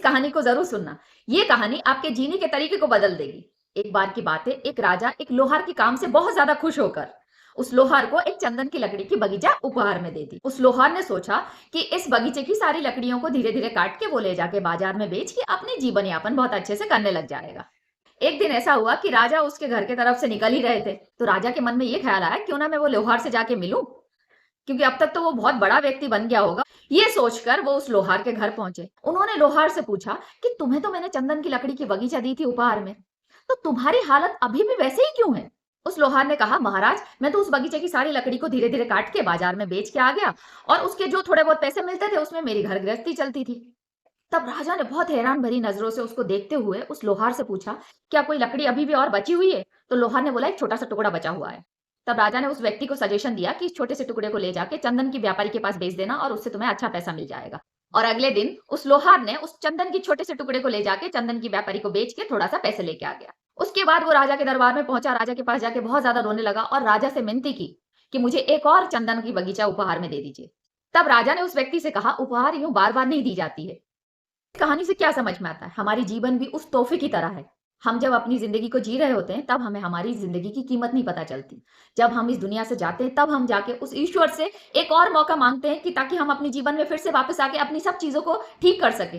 इस कहानी को ज़रूर सुनना। ये कहानी आपके जीने के तरीके को बदल देगी। एक बार की बात है, एक राजा एक लोहार के काम से बहुत ज़्यादा खुश होकर उस लोहार को एक चंदन की लकड़ी की बगीचा उपहार में दे दी। उस लोहार ने सोचा कि इस बगीचे की सारी लकड़ियों को धीरे-धीरे काट के वो ले जाके बाजार में बेच के अपनी जीवन यापन बहुत अच्छे से करने लग जाएगा। एक दिन ऐसा हुआ कि राजा उसके घर के तरफ से निकल ही रहे थे, तो राजा के मन में ये ख्याल आया, क्यों ना मैं वो लोहार से जाके मिलूं, क्योंकि अब तक तो वो बहुत बड़ा व्यक्ति बन गया होगा। ये सोचकर वो उस लोहार के घर पहुंचे। उन्होंने लोहार से पूछा कि तुम्हें तो मैंने चंदन की लकड़ी की बगीचा दी थी उपहार में, तो तुम्हारी हालत अभी भी वैसे ही क्यों है? उस लोहार ने कहा, महाराज मैं तो उस बगीचे की सारी लकड़ी को धीरे धीरे काट के बाजार में बेच के आ गया, और उसके जो थोड़े बहुत पैसे मिलते थे उसमें मेरी घर गृहस्थी चलती थी। तब राजा ने बहुत हैरान भरी नजरों से उसको देखते हुए उस लोहार से पूछा, क्या कोई लकड़ी अभी भी और बची हुई है? तो लोहार ने बोला, एक छोटा सा टुकड़ा बचा हुआ है। तब राजा ने उस व्यक्ति को सजेशन दिया कि इस छोटे से टुकड़े को ले जाके चंदन की व्यापारी के पास बेच देना और उससे तुम्हें अच्छा पैसा मिल जाएगा। और अगले दिन उस लोहार ने उस चंदन की छोटे से टुकड़े को ले जाके चंदन की व्यापारी को बेच के थोड़ा सा पैसे लेके आ गया। उसके बाद वो राजा के दरबार में पहुंचा, राजा के पास जाके बहुत ज्यादा रोने लगा और राजा से विनती की कि मुझे एक और चंदन की बगीचा उपहार में दे दीजिए। तब राजा ने उस व्यक्ति से कहा, उपहार यूं बार बार नहीं दी जाती है। कहानी से क्या समझ में आता है? हमारी जीवन भी उस तोहफे की तरह है। हम जब अपनी ज़िंदगी को जी रहे होते हैं, तब हमें हमारी ज़िंदगी की कीमत नहीं पता चलती। जब हम इस दुनिया से जाते हैं, तब हम जाके उस ईश्वर से एक और मौका माँगते हैं कि ताकि हम अपने जीवन में फिर से वापस आके अपनी सब चीज़ों को ठीक कर सकें।